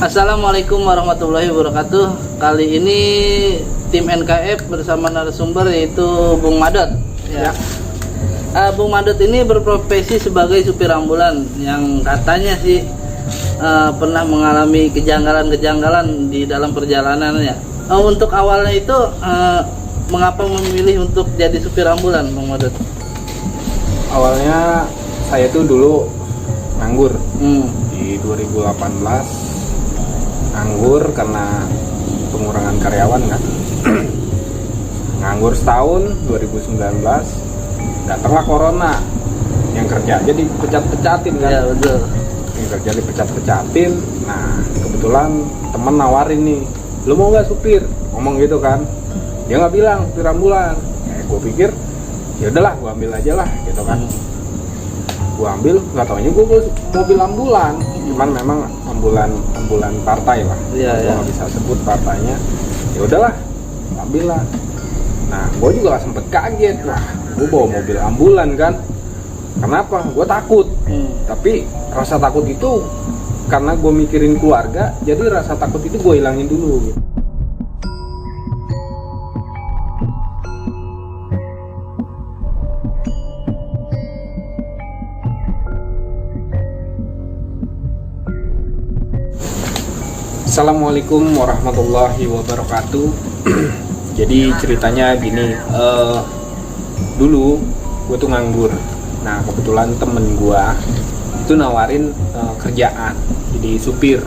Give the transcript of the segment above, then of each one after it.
Assalamualaikum warahmatullahi wabarakatuh. Kali ini tim NKF bersama narasumber yaitu Bung Madot. Ya. Bung Madot ini berprofesi sebagai supir ambulan yang katanya sih pernah mengalami kejanggalan-kejanggalan di dalam perjalanannya. Untuk awalnya itu mengapa memilih untuk jadi supir ambulan, Bung Madot? Awalnya saya tuh dulu nganggur di 2018. Nganggur karena pengurangan karyawan kan. Nganggur setahun 2019, datanglah corona. Yang kerja aja dipecat-pecatin kan. Ya betul. Yang kerja dipecat-pecatin. Nah kebetulan temen nawarin nih, lu mau nggak supir? Ngomong gitu kan. Dia nggak bilang supir ambulan. Gue pikir ya udahlah, gue ambil aja lah gitu kan. Gue ambil, nggak taunya gue mobil ambulan, cuman memang ambulan partai lah. Iya, gue nggak bisa sebut partainya. Ya udahlah, ambil lah. Nah gue juga sempet kaget, wah gue bawa mobil ambulan kan. Kenapa? Gue takut. Tapi rasa takut itu karena gue mikirin keluarga, jadi rasa takut itu gue hilangin dulu gitu. Assalamualaikum warahmatullahi wabarakatuh. Jadi ceritanya gini, dulu gue tuh nganggur. Nah kebetulan temen gue itu nawarin kerjaan jadi supir.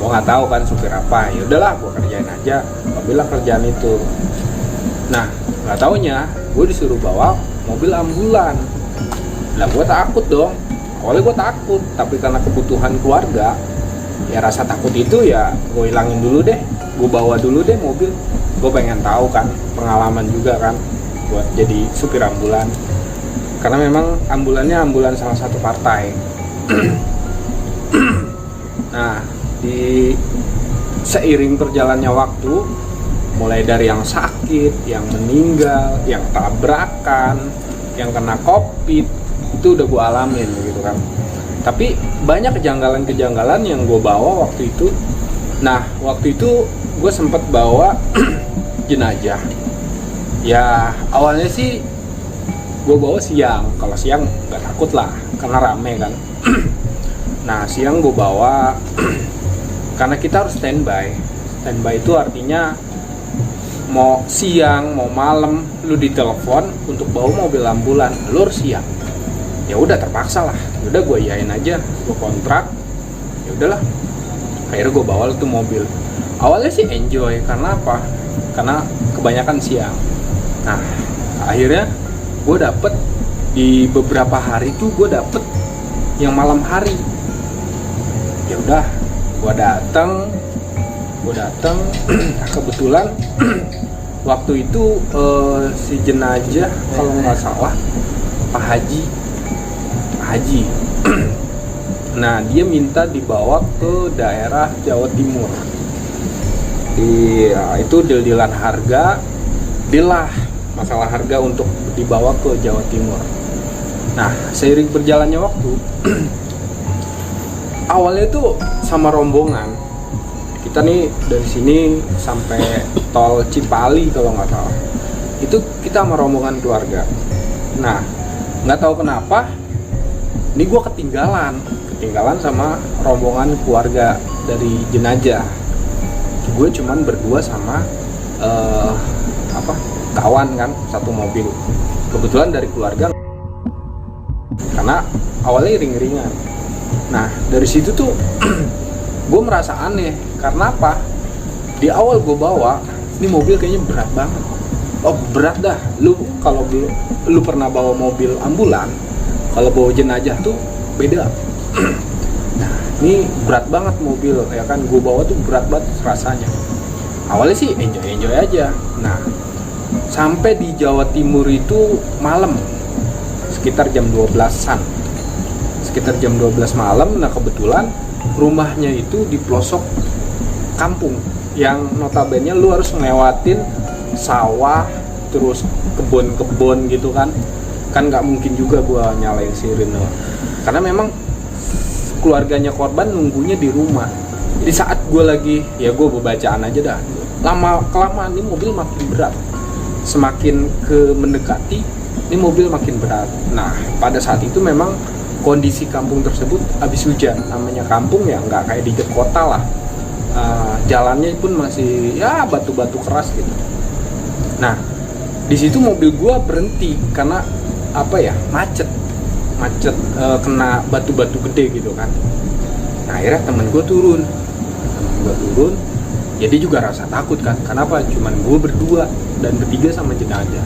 Gue nggak tahu kan supir apa. Ya udahlah, gue kerjain aja. Ambillah kerjaan itu. Nah nggak taunya gue disuruh bawa mobil ambulan. Lah gue takut dong. Awalnya gue takut, tapi karena kebutuhan keluarga, ya rasa takut itu ya gue hilangin dulu deh. Gue bawa dulu deh mobil. Gue pengen tahu kan, pengalaman juga kan buat jadi supir ambulan. Karena memang ambulannya ambulan salah satu partai. Nah, di seiring perjalannya waktu, mulai dari yang sakit, yang meninggal, yang tabrakan, yang kena COVID, itu udah gue alamin gitu kan. Tapi banyak kejanggalan-kejanggalan yang gue bawa waktu itu. Nah, waktu itu gue sempet bawa jenazah. Ya, awalnya sih gue bawa siang. Kalau siang gak takut lah, karena rame kan. Nah, siang gue bawa karena kita harus standby. Standby itu artinya mau siang, mau malam, lu ditelepon untuk bawa mobil ambulan, lu harus siap. Ya udah terpaksa lah. Ya udah gue iyain aja, gue kontrak. Ya udahlah. Akhirnya gue bawa tuh mobil. Awalnya sih enjoy, karena apa? Karena kebanyakan siang. Nah, akhirnya gue dapet di beberapa hari tuh gue dapet yang malam hari. Ya udah, gue datang. Nah, kebetulan waktu itu si jenazah kalau nggak salah Pak Haji. Nah, dia minta dibawa ke daerah Jawa Timur. Itu deal-dealan harga, masalah harga untuk dibawa ke Jawa Timur. Nah, seiring berjalannya waktu, awalnya itu sama rombongan. Kita nih dari sini sampai tol Cipali kalau nggak salah. Itu kita sama rombongan keluarga. Nah, nggak tahu kenapa, ini gue ketinggalan sama rombongan keluarga dari jenazah. Gue cuman berdua sama kawan kan, satu mobil. Kebetulan dari keluarga, karena awalnya iring-iringan. Nah dari situ tuh gue merasa aneh. Karena apa? Di awal gue bawa ini mobil kayaknya berat banget. Oh berat dah. Kalau lu pernah bawa mobil ambulan, kalau bawa jenazah tuh beda. Nah ini berat banget mobil ya kan, gue bawa tuh berat banget rasanya. Awalnya sih enjoy aja. Nah sampai di Jawa Timur itu malam, sekitar jam 12-an. Sekitar jam 12 malam. Nah kebetulan rumahnya itu di pelosok kampung, yang notabene lu harus ngelewatin sawah, terus kebun-kebun gitu kan nggak mungkin juga gua nyalain sirine, karena memang keluarganya korban nunggunya di rumah. Di saat gue lagi, ya gue bacaan aja dah, lama kelamaan ini mobil makin berat, semakin ke mendekati ini mobil makin berat. Nah pada saat itu memang kondisi kampung tersebut habis hujan, namanya kampung ya nggak kayak di kota lah. Jalannya pun masih ya batu-batu keras gitu. Nah di situ mobil gua berhenti karena apa ya, macet, kena batu-batu gede gitu kan. Nah akhirnya temen gua turun, jadi juga rasa takut kan. Kenapa? Cuman gua berdua dan bertiga sama jenazah.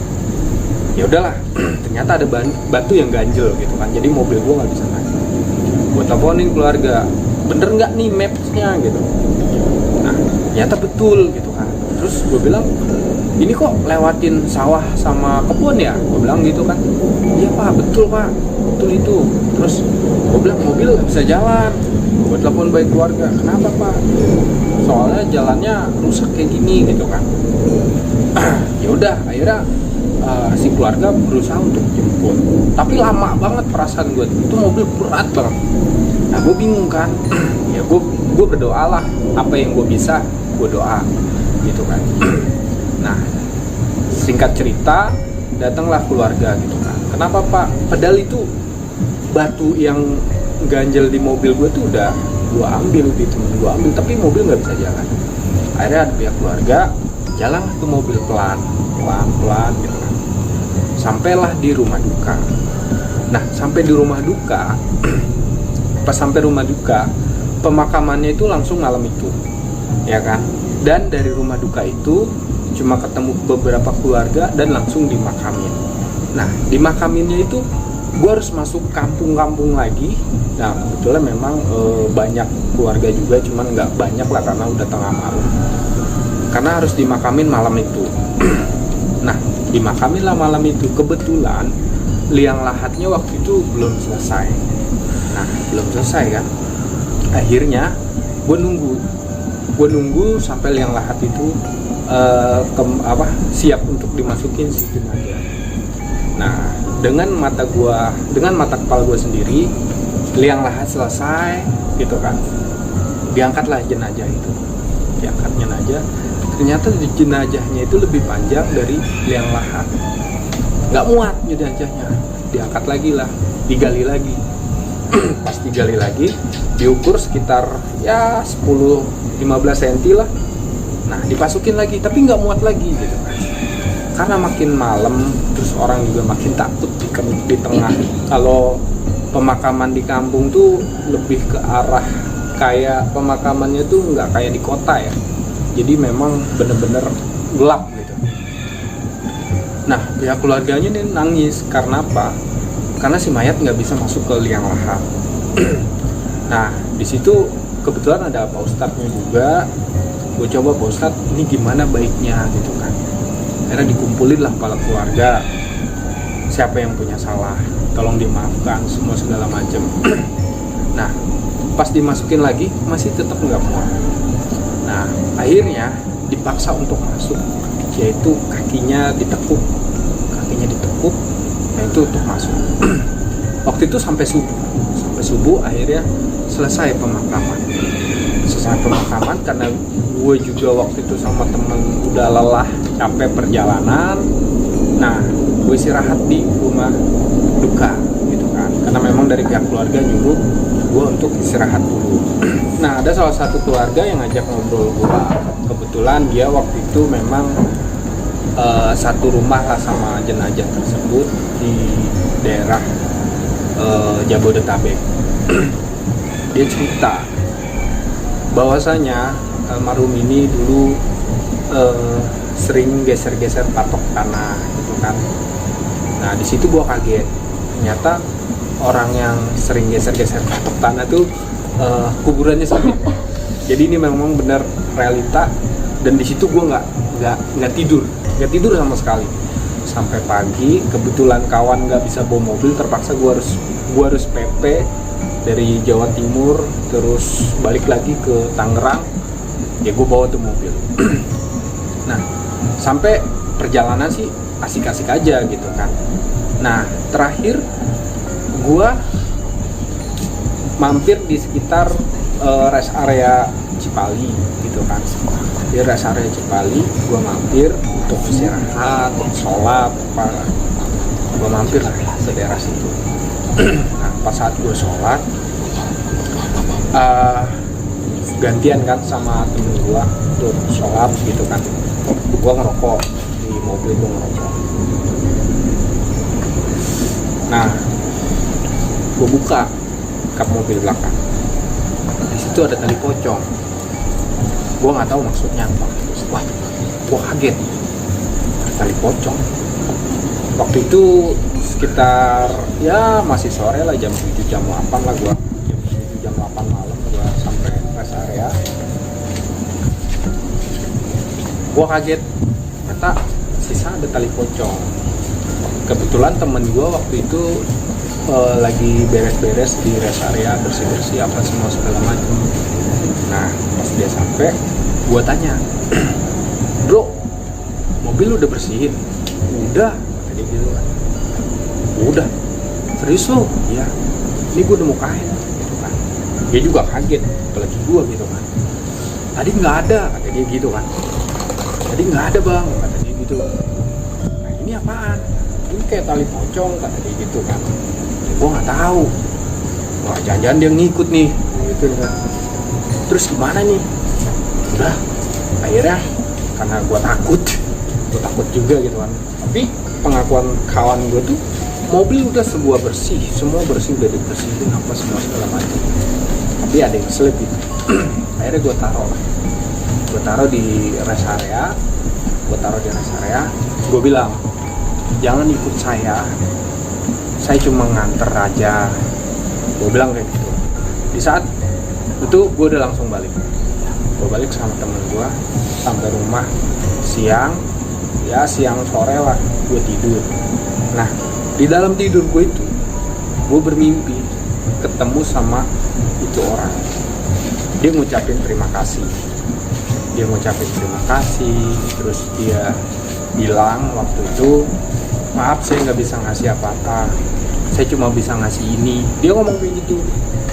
Ya udahlah, ternyata ada batu yang ganjel gitu kan. Jadi mobil gua nggak bisa naik. Gua teleponin keluarga, bener nggak nih mapsnya gitu. Nah ternyata betul gitu kan. Terus gue bilang, ini kok lewatin sawah sama kebun ya? Gue bilang gitu kan. Iya pak, betul pak, betul itu. Terus gue bilang mobil nggak bisa jalan. Gue telepon baik keluarga, kenapa pak? Soalnya jalannya rusak kayak gini gitu kan. Ya udah, akhirnya si keluarga berusaha untuk jemput. Tapi lama banget perasaan gue, itu mobil berat banget. Nah gue bingung kan. Ya gue berdoa lah, apa yang gue bisa gue doa gitu kan. Nah singkat cerita, datanglah keluarga gitu kan. Kenapa pak? Padahal itu batu yang ganjel di mobil gue tuh udah gue ambil gitu, gue ambil, tapi mobil nggak bisa jalan. Akhirnya ada pihak keluarga jalan ke mobil pelan gitu kan. Sampailah di rumah duka. Nah sampai di rumah duka, pas sampai rumah duka, pemakamannya itu langsung malam itu, ya kan. Dan dari rumah duka itu cuma ketemu beberapa keluarga dan langsung dimakamin. Nah dimakaminnya itu gue harus masuk kampung-kampung lagi. Nah kebetulan memang banyak keluarga juga, cuman nggak banyak lah karena udah tengah malam, karena harus dimakamin malam itu. Nah dimakamin lah malam itu. Kebetulan liang lahatnya waktu itu belum selesai. Nah belum selesai kan, akhirnya gue nunggu sampai liang lahat itu siap untuk dimasukin si jenazah. Nah dengan mata kepala gue sendiri, liang lahat selesai gitu kan, diangkatlah jenazah itu. Diangkat jenazah, ternyata jenazahnya itu lebih panjang dari liang lahat, nggak muat jenazahnya. Diangkat lagi lah, digali lagi. Pas digali lagi, diukur sekitar ya 10-15 cm lah. Nah dipasukin lagi, tapi nggak muat lagi gitu kan. Karena makin malam, terus orang juga makin takut di tengah. Kalau pemakaman di kampung tuh lebih ke arah kayak pemakamannya tuh nggak kayak di kota ya. Jadi memang bener-bener gelap gitu. Nah pihak keluarganya nih nangis karena apa? Karena si mayat nggak bisa masuk ke liang lahat. Nah di situ kebetulan ada Pak Ustadznya juga. Gue coba, Pak Ustadz ini gimana baiknya gitu kan. Akhirnya dikumpulin lah kepala keluarga, siapa yang punya salah tolong dimaafkan, semua segala macam. Nah pas dimasukin lagi masih tetap nggak muat. Nah akhirnya dipaksa untuk masuk, yaitu kakinya ditekuk, nah itu untuk masuk. Waktu itu sampai subuh akhirnya selesai pemakaman karena gue juga waktu itu sama temen udah lelah, capek perjalanan. Nah gue istirahat di rumah duka gitu kan, karena memang dari pihak keluarga nyuruh gue untuk istirahat dulu. Nah ada salah satu keluarga yang ngajak ngobrol gue. Kebetulan dia waktu itu memang satu rumah lah sama jenazah tersebut di daerah Jabodetabek. Dia cerita bahwasanya almarhum ini dulu sering geser-geser patok tanah gitu kan. Nah di situ gua kaget, ternyata orang yang sering geser-geser patok tanah tuh kuburannya sempit. Jadi ini memang benar realita. Dan di situ gua nggak tidur sama sekali sampai pagi. Kebetulan kawan nggak bisa bawa mobil, terpaksa gua harus PP dari Jawa Timur terus balik lagi ke Tangerang. Ya gue bawa tuh mobil. Nah sampai perjalanan sih asik-asik aja gitu kan. Nah terakhir gue mampir di sekitar rest area Cipali gitu kan. Di rest area Cipali gue mampir untuk istirahat, sholat apa, gue mampir lah ke daerah situ. Nah pas saat gue sholat, gantian kan sama temen gue untuk sholat gitu kan. Gue ngerokok di mobil, gue ngerokok. Nah gue buka kap mobil belakang, di situ ada tali pocong. Gue nggak tahu maksudnya apa. Wah, gue kaget, tali pocong. Waktu itu sekitar ya masih sore lah, jam 7 jam 8 lah, gue jam 7 jam 8 malam gue sampai rest area. Gue kaget, ternyata sisa ada tali pocong. Kebetulan temen gue waktu itu lagi beres-beres di rest area, bersih-bersih apa semua segala macam. Nah pas dia sampai, gue tanya, bro, mobil udah bersihin? Udah, tadi gitu kan. Udah, serius lo? Iya, ini gue udah mau kain gitu kan. Dia juga kaget, apalagi gue gitu kan. Tadi nggak ada, kata dia gitu kan. Tadi nggak ada bang, kata dia gitu. Nah ini apaan? Ini kayak tali pocong, kata dia gitu kan. Gue nggak tahu. Wah jangan-jangan dia ngikut nih, gitu kan. Terus gimana nih? Udah, akhirnya karena gue takut juga gitu kan. Tapi pengakuan kawan gue tuh, mobil udah semua bersih, udah dibersihin apa semua segala macam. Tapi ada yang selip gitu. Akhirnya gue taruh di rest area. Gue bilang, jangan ikut saya cuma nganter aja. Gue bilang kayak gitu. Di saat itu gue udah langsung balik sama temen gue sampai rumah siang sore lah gue tidur. Nah di dalam tidur gue itu gue bermimpi ketemu sama itu orang. Dia ngucapin terima kasih, terus dia bilang waktu itu, maaf saya nggak bisa ngasih apa-apa, saya cuma bisa ngasih ini. Dia ngomong kayak gitu.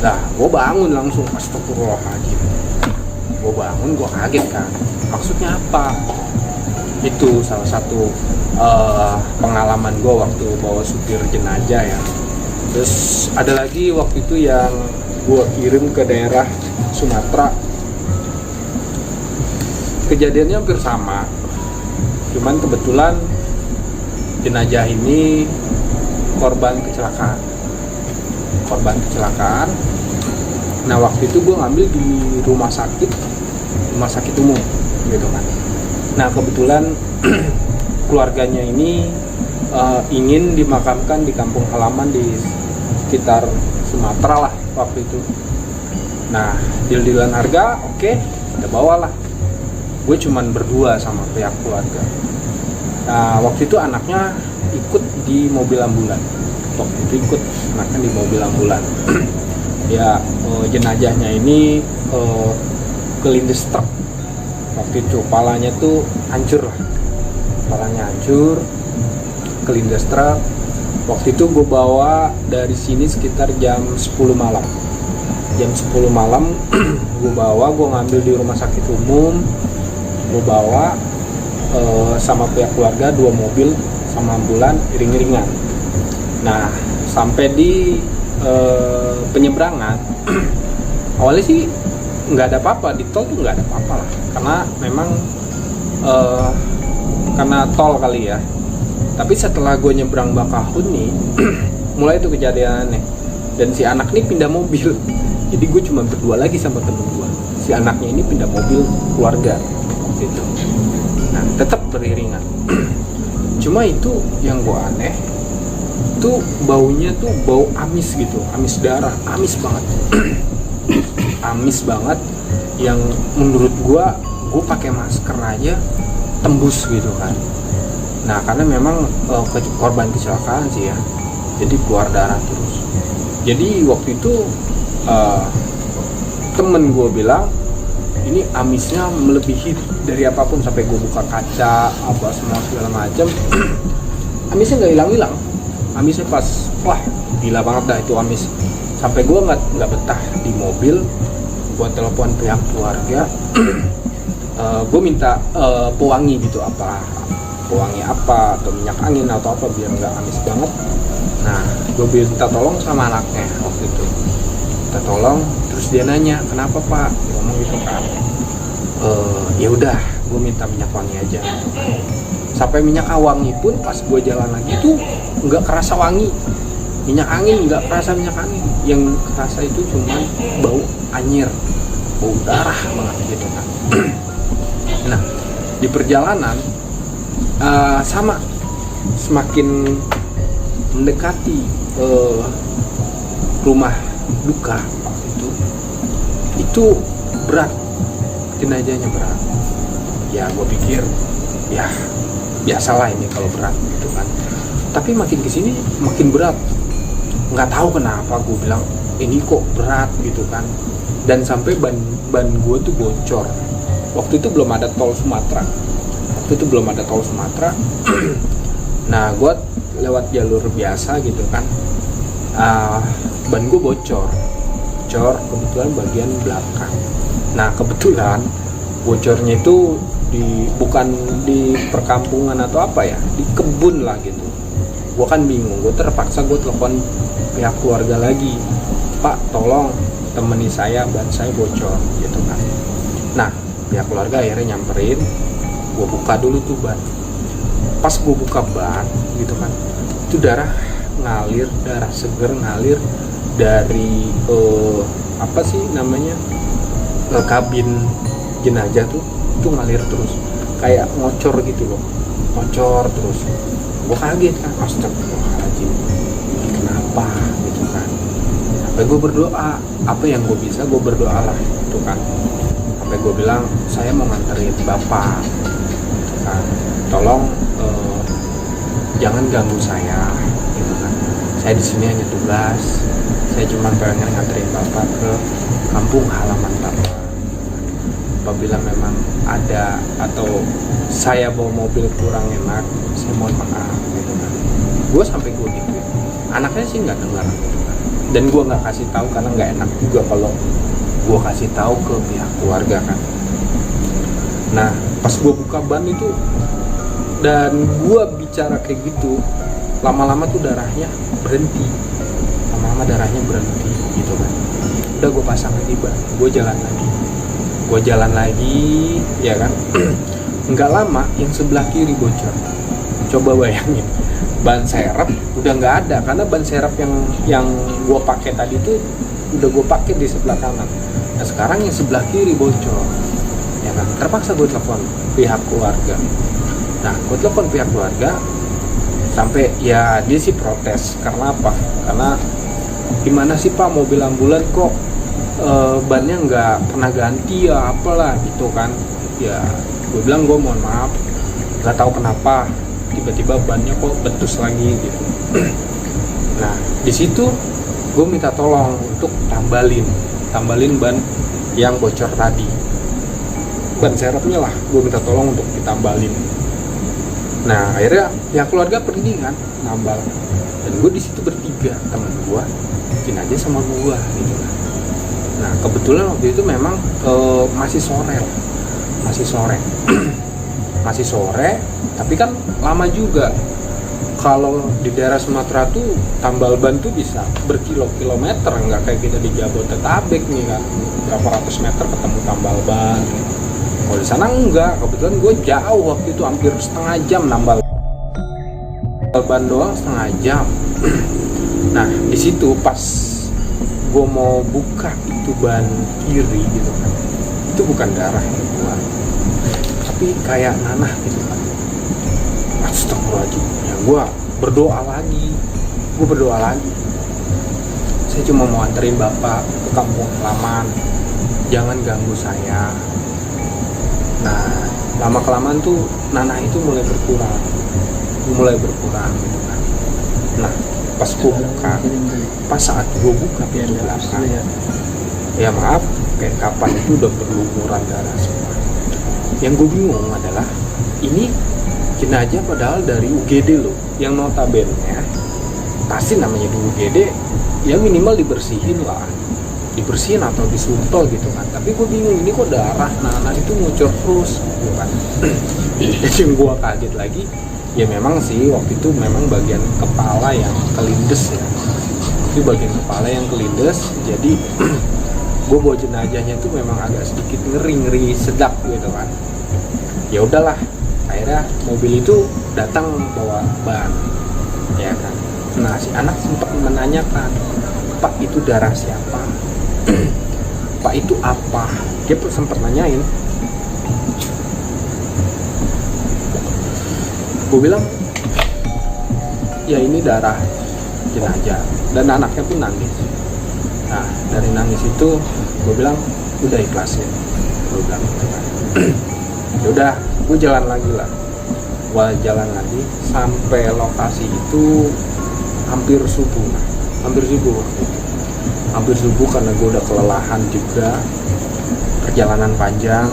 Nah gue bangun langsung, astagfirullahaladzim. Gue bangun, gue kaget kan, maksudnya apa? Itu salah satu pengalaman gue waktu bawa supir jenazah ya. Terus ada lagi waktu itu yang gue kirim ke daerah Sumatera. Kejadiannya hampir sama, cuman kebetulan jenazah ini korban kecelakaan. Nah waktu itu gue ngambil di rumah sakit umum gitu kan. Nah kebetulan keluarganya ini ingin dimakamkan di kampung halaman di sekitar Sumatera lah waktu itu. Nah deal-dealan harga oke, kita bawalah. Gue cuman berdua sama pihak keluarga. Nah waktu itu anaknya ikut di mobil ambulan. Ya jenazahnya ini kelindes truk. Waktu itu kepalanya tuh hancur, kelindes truk. Waktu itu gue bawa dari sini sekitar jam 10 malam. Gue ngambil di rumah sakit umum. Gue bawa sama pihak keluarga 2 mobil sama ambulan iring-iringan. Nah sampai di penyeberangan awalnya sih nggak ada apa-apa, di tol tuh nggak ada apa-apa lah, karena memang karena tol kali ya. Tapi setelah gue nyebrang Bakahuni mulai tuh kejadiannya, dan si anak ini pindah mobil. Jadi gue cuma berdua lagi sama temen gue. Si anaknya ini pindah mobil keluarga gitu. Nah tetap beriringan. Cuma itu yang gue aneh, tuh baunya tuh bau amis gitu, amis darah, amis banget. Amis banget, yang menurut gue pakai masker aja tembus gitu kan. Nah karena memang korban kecelakaan sih ya, jadi keluar darah terus. Jadi waktu itu temen gue bilang ini amisnya melebihi dari apapun, sampai gue buka kaca apa semua segala macam. Amisnya nggak hilang-hilang. Amisnya pas, wah gila banget dah itu amis. Sampai gue nggak betah di mobil, gue telepon pihak keluarga. Gue minta pewangi gitu, pewangi apa atau minyak angin atau apa biar nggak amis banget. Nah, gue minta tolong sama anaknya waktu itu, minta tolong. Terus dia nanya, kenapa Pak? Dia ngomong gitu kan. Ya udah, gue minta minyak wangi aja gitu kan. Sampai minyak wangi pun pas gue jalan lagi tuh nggak kerasa wangi. Minyak angin nggak kerasa minyak angin, yang kerasa itu cuma bau anyir, bau darah banget gitu kan. Nah, di perjalanan sama, semakin mendekati rumah duka waktu itu berat, jenazahnya berat. Ya gue pikir ya biasalah ini kalau berat gitu kan. Tapi makin kesini makin berat, nggak tahu kenapa. Gue bilang ini kok berat gitu kan. Dan sampai ban gue tuh bocor. Waktu itu belum ada tol Sumatera. Nah, gue lewat jalur biasa gitu kan. Ban gue bocor kebetulan bagian belakang. Nah, kebetulan bocornya itu bukan di perkampungan atau apa ya, di kebun lah gitu. Gue kan bingung, gue terpaksa gue telepon pihak keluarga lagi, Pak tolong temani saya, ban saya bocor gitu kan. Nah, pihak keluarga akhirnya nyamperin, gue buka dulu tuh ban. Pas gue buka ban gitu kan, itu darah seger ngalir dari apa sih namanya, kabin jenazah tuh, itu ngalir terus kayak ngocor gitu loh, ngocor terus. Gue kaget kan, astagfirullahaladzim, kenapa gitu kan. Sampai gue berdoa, apa yang gue bisa gue berdoa lah gitu kan. Sampai gue bilang, saya mau nganterin bapak gitu kan, tolong jangan ganggu saya gitu kan. Saya di sini hanya tugas, saya cuma pengen nganterin bapak ke kampung halaman bapak. Apabila memang ada atau saya bawa mobil kurang enak, saya mohon maaf gitu kan. Gue sampai gue gitu, anaknya sih nggak dengar gitu kan. Dan gue nggak kasih tahu karena nggak enak juga kalau gue kasih tahu ke pihak keluarga kan. Nah, pas gue buka ban itu dan gue bicara kayak gitu, lama-lama tuh darahnya berhenti, gitu kan. Udah gue pasang lagi ban, gue jalan lagi ya kan. Nggak lama yang sebelah kiri bocor. Coba bayangin, ban serep udah nggak ada karena ban serep yang gue pakai tadi tuh udah gue pakai di sebelah kanan. Nah, sekarang yang sebelah kiri bocor ya kan. Terpaksa gue telepon pihak keluarga. Nah, gue telepon pihak keluarga sampai ya dia sih protes. Karena apa? Karena gimana sih Pak, mobil ambulan kok bannya nggak pernah ganti ya apalah gitu kan. Ya gue bilang gue mohon maaf, nggak tahu kenapa tiba-tiba bannya kok betus lagi gitu. Nah, di situ gue minta tolong untuk tambalin ban yang bocor tadi, ban serepnya lah, gue minta tolong untuk ditambalin. Nah, akhirnya pihak keluarga pergi kan nambal, dan gue di situ bertiga, teman gue, jenazah sama gue gitu. Nah, kebetulan waktu itu memang masih sore, tapi kan lama juga. Kalau di daerah Sumatera tuh tambal ban tuh bisa berkilo-kilometer, nggak kayak kita di Jabodetabek nih kan, berapa ratus meter ketemu tambal ban. Kalau di sana enggak, kebetulan gue jauh waktu itu, hampir setengah jam nambal ban doang, setengah jam. Nah, di situ pas gue mau buka itu ban kiri gitu kan, itu bukan darah yang keluar, tapi kayak nanah gitu kan. Astagfirullahaladzim, ya gue berdoa lagi. Saya cuma mau anterin bapak ke kampung halaman, jangan ganggu saya. Nah, lama kelamaan tuh nanah itu mulai berkurang gitu kan. Nah, pas saat gue buka pintu belakang, ya maaf, kayak kapan itu udah berlumuran darah semua. Yang gue bingung adalah ini jenazah padahal dari UGD loh, yang notabene pasti namanya di UGD ya minimal dibersihin lah, dibersihin atau disumpel gitu kan. Tapi gue bingung, ini kok darah, nah itu ngucur terus gitu kan. Jadi yang gue kaget lagi, ya memang sih waktu itu memang bagian kepala yang kelindes ya, itu bagian kepala yang kelindes. Jadi gue bawa jenazahnya tuh memang agak sedikit ngeri sedap gitu kan. Ya udahlah, akhirnya mobil itu datang bawa ban ya kan. Nah si anak sempat menanyakan, Pak itu darah siapa? Pak itu apa? Dia sempat nanyain. Gue bilang, ya ini darah jenazah. Dan anaknya pun nangis. Nah dari nangis itu gue bilang, udah ikhlasin. Gue bilang gitu kan. Ya udah, gue jalan lagi lah. Gue jalan lagi sampai lokasi itu hampir subuh karena gue udah kelelahan juga, perjalanan panjang,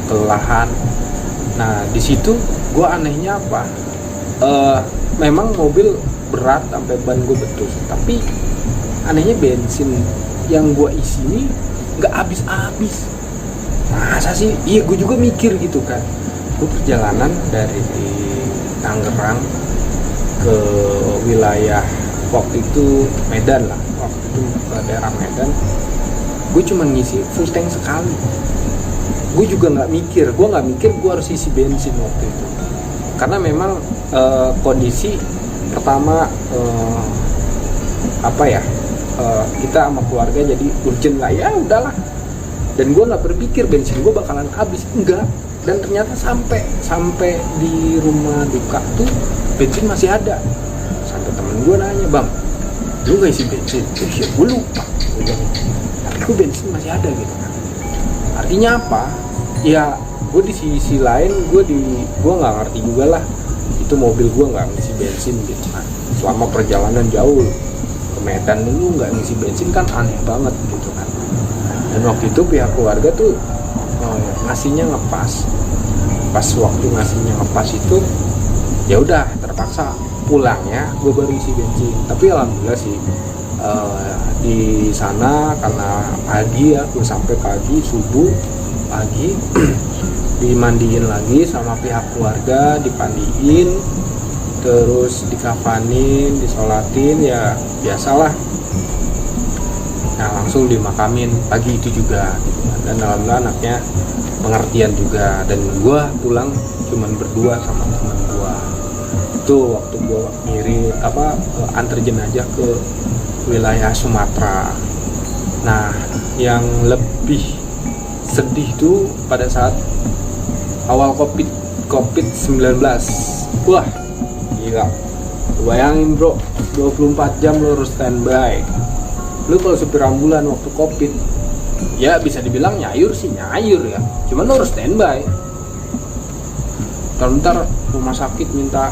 kelelahan. Nah di situ gue anehnya apa? Memang mobil berat sampai ban gue betul, tapi anehnya bensin yang gue isi ini nggak habis. Masa sih? Iya, gue juga mikir gitu kan. Gue perjalanan dari Tangerang ke wilayah waktu itu Medan lah, waktu itu ke daerah Medan. Gue cuma ngisi full tank sekali. Gue juga nggak mikir gue harus isi bensin waktu itu, karena memang kondisi pertama kita sama keluarga jadi urgent lah, ya udahlah. Dan gue nggak berpikir bensin gue bakalan habis, enggak. Dan ternyata sampai di rumah duka tuh bensin masih ada. Sampai temen gue nanya, bang, lu nggak isi bensin? Ya gue lupa. Tapi gue bensin masih ada gitu kan. Artinya apa? Ya gue di sisi lain gue nggak ngerti juga lah. Itu mobil gue nggak ngisi bensin gitu kan. Selama perjalanan jauh ke Medan lu nggak ngisi bensin kan aneh banget gitu kan. Dan waktu itu pihak keluarga tuh ngasihnya ngepas. Pas waktu ngasihnya ngepas itu, ya udah terpaksa pulangnya gue baru isi bensin. Tapi alhamdulillah sih di sana karena pagi ya, gue sampai pagi subuh pagi dimandiin lagi sama pihak keluarga, dipandiin, terus dikafanin, disolatin, ya biasalah. Nah langsung dimakamin pagi itu juga gitu. Dan alhamdulillah anaknya pengertian juga, dan gue pulang cuman berdua sama teman gue. Itu waktu gue antar jenazah ke wilayah Sumatera. Nah yang lebih sedih tuh pada saat awal COVID-19. Wah gila, bayangin bro, 24 jam lo harus standby. Lu kalau supir ambulan waktu COVID, ya bisa dibilang nyayur ya, cuman lu harus standby. Ntar rumah sakit minta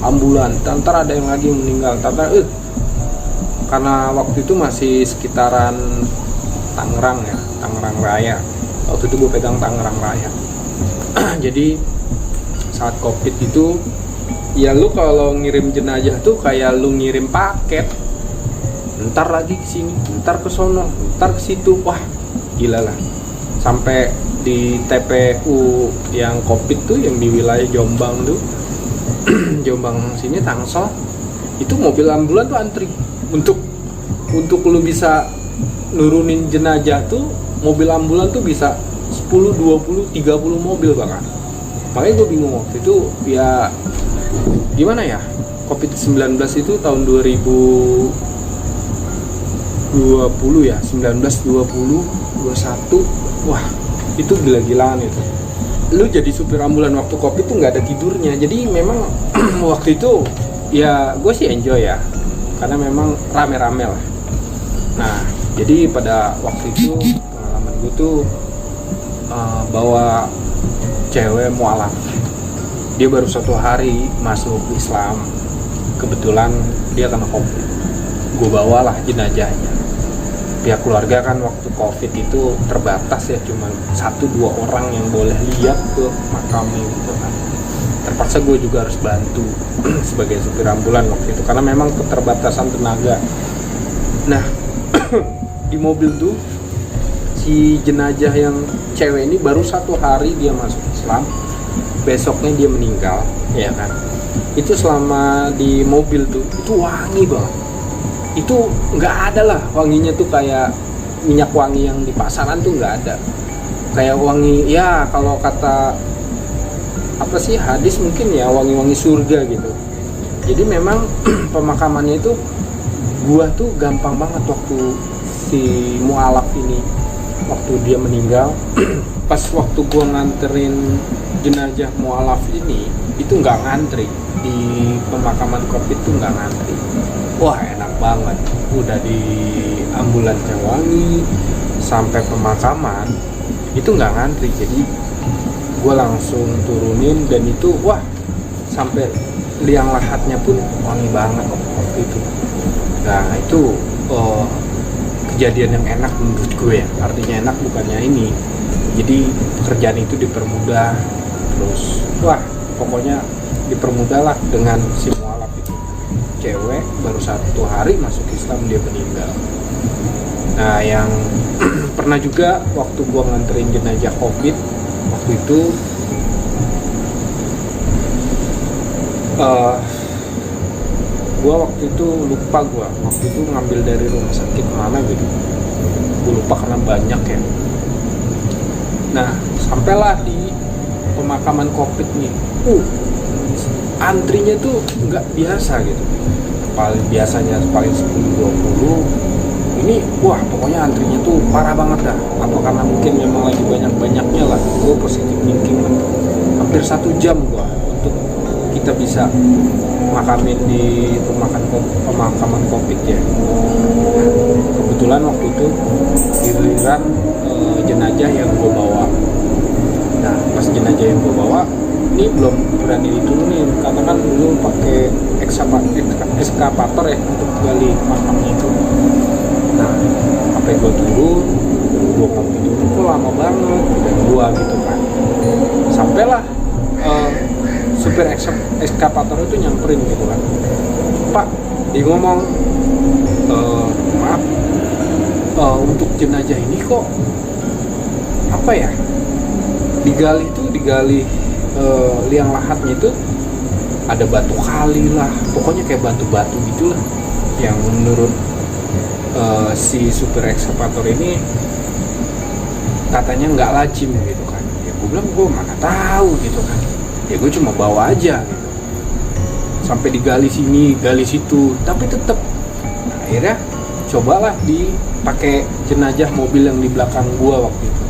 ambulan, ntar ada yang lagi meninggal, karena waktu itu masih sekitaran Tangerang Raya. Waktu itu gue pegang Tangerang Raya. Jadi saat COVID itu, ya lu kalau ngirim jenazah tuh kayak lu ngirim paket. Ntar lagi ke sini, ntar ke sono, ntar ke situ. Wah, gila lah. Sampai di TPU yang COVID tuh yang di wilayah Jombang tuh. Jombang sini Tangsel. Itu mobil ambulan tuh antri untuk lu bisa nurunin jenazah tuh, mobil ambulan tuh bisa 10, 20, 30 mobil bahkan. Makanya gue bingung waktu itu, ya gimana ya, COVID-19 itu tahun 2020 ya, 19, 20, 21, wah itu gila-gilaan itu. Lu jadi supir ambulan waktu COVID tuh nggak ada tidurnya. Jadi memang waktu itu ya gue sih enjoy ya, karena memang rame-rame lah. Nah jadi pada waktu itu pengalaman gue tuh bawa cewek mualaf. Dia baru 1 hari masuk Islam, kebetulan dia kena COVID. Gue bawalah jenazahnya. Pihak keluarga kan waktu COVID itu terbatas ya, cuma 1-2 orang yang boleh lihat ke makamnya gitu kan. Terpaksa gue juga harus bantu sebagai supir ambulan waktu itu, karena memang keterbatasan tenaga. Nah di mobil tuh si jenazah yang cewek ini baru 1 hari dia masuk Islam, besoknya dia meninggal, ya kan. Itu selama di mobil tuh itu wangi banget. Itu nggak ada lah wanginya tuh kayak minyak wangi yang di pasaran tuh nggak ada. Kayak wangi ya kalau kata apa sih hadis mungkin ya wangi-wangi surga gitu. Jadi memang pemakamannya itu gua tuh gampang banget waktu si mualaf ini waktu dia meninggal. Pas waktu gua nganterin jenazah mualaf ini itu nggak ngantri di pemakaman Covid tuh nggak ngantri. Wah enak banget, udah di ambulansnya wangi sampai pemakaman itu nggak ngantri. Jadi gue langsung turunin dan itu wah sampai liang lahatnya pun wangi banget waktu itu. Nah itu kejadian yang enak menurut gue ya. Artinya enak bukannya ini. Jadi pekerjaan itu dipermudah, terus wah pokoknya dipermudah lah dengan si mualaf itu. Cewek baru 1 hari masuk Islam dia meninggal. Nah yang pernah juga waktu gua nganterin jenazah Covid waktu itu gua waktu itu lupa waktu itu ngambil dari rumah sakit mana gitu, gua lupa karena banyak ya. Nah sampailah di pemakaman Covid nih, antrinya tuh nggak biasa gitu, paling biasanya paling 10-20, ini wah pokoknya antrinya tuh parah banget dah. Apa karena mungkin memang lagi banyak-banyaknya lah, gue positif thinking lah. Hampir 1 jam gua untuk kita bisa makamin di pemakaman Covid ya. Kebetulan waktu itu giliran jenazah yang gue bawa. Nah pas jenazah yang gue bawa ini belum berani diturunin karena kan dulu pakai ekskavator ya untuk gali makamnya itu. Nah sampai gue turun, gue ngopi dulu kok lama banget dan gue gitu kan. Sampailah supir ekskavator itu nyamperin gitu kan, Pak, dia ngomong maaf untuk jenazah ini kok apa ya digali liang lahatnya itu ada batu kali lah, pokoknya kayak batu-batu gitulah yang menurut si supir ekskavator ini katanya nggak lazim gitu kan. Ya gue bilang gue mana tahu gitu kan, ya gue cuma bawa aja gitu. Sampai digali sini gali situ tapi tetap akhirnya cobalah dipakai jenazah mobil yang di belakang gua waktu itu,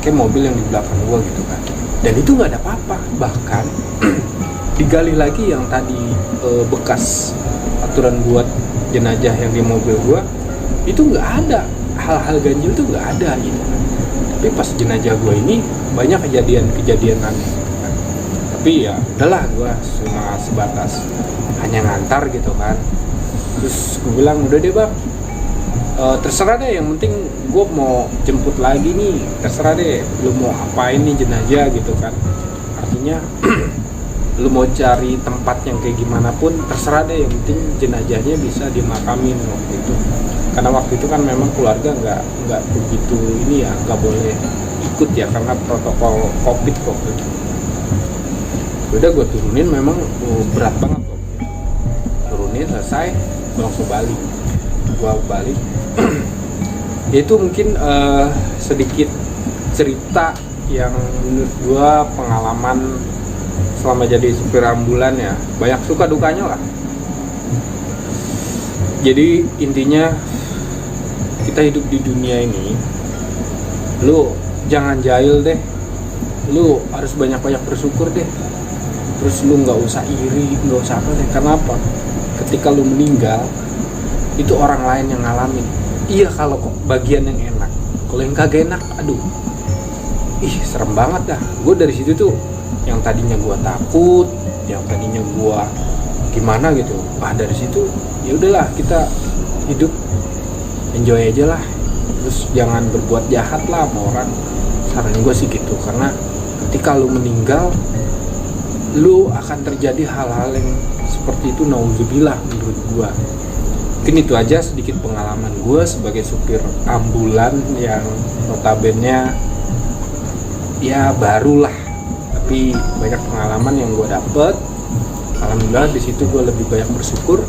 kayak mobil yang di belakang gua gitu kan, dan itu nggak ada apa-apa. Bahkan digali lagi yang tadi bekas aturan buat jenazah yang di mobil gua itu nggak ada hal-hal ganjil, tuh nggak ada gitu kan. Tapi pas jenazah gua ini banyak kejadian aneh gitu kan. Tapi ya udahlah, gua cuma sebatas hanya ngantar gitu kan. Terus gue bilang udah deh bang, terserah deh, yang penting gue mau jemput lagi nih, terserah deh lu mau apain nih jenazah gitu kan. Artinya lu mau cari tempat yang kayak gimana pun terserah deh, yang penting jenazahnya bisa dimakamin waktu itu. Karena waktu itu kan memang keluarga nggak begitu ini ya, nggak boleh ikut ya karena protokol COVID waktu itu. Udah gue turunin, memang berat banget waktu itu. Turunin selesai langsung balik, gua balik. Itu mungkin sedikit cerita yang menurut gua pengalaman selama jadi supir ambulan ya, banyak suka dukanya lah. Jadi intinya kita hidup di dunia ini, lu jangan jahil deh, lu harus banyak-banyak bersyukur deh. Terus lu nggak usah iri, nggak usah apa deh. Kenapa? Ketika lu meninggal itu orang lain yang ngalamin. Iya kalau bagian yang enak, kalau yang kagak enak, aduh, serem banget dah. Gue dari situ tuh, yang tadinya gue takut, yang tadinya gue gimana gitu, dari situ ya udahlah, kita hidup enjoy aja lah. Terus jangan berbuat jahat lah sama orang. Saran gue sih gitu, karena ketika lu meninggal, lu akan terjadi hal-hal yang seperti itu, nauzubillah menurut gua. Mungkin itu aja sedikit pengalaman gue sebagai supir ambulan yang notabene ya baru lah, tapi banyak pengalaman yang gue dapet. Alhamdulillah di situ gue lebih banyak bersyukur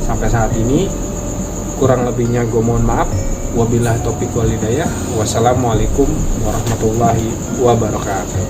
sampai saat ini. Kurang lebihnya gue mohon maaf. Wabillahi taufiq wal hidayah. Wassalamualaikum warahmatullahi wabarakatuh.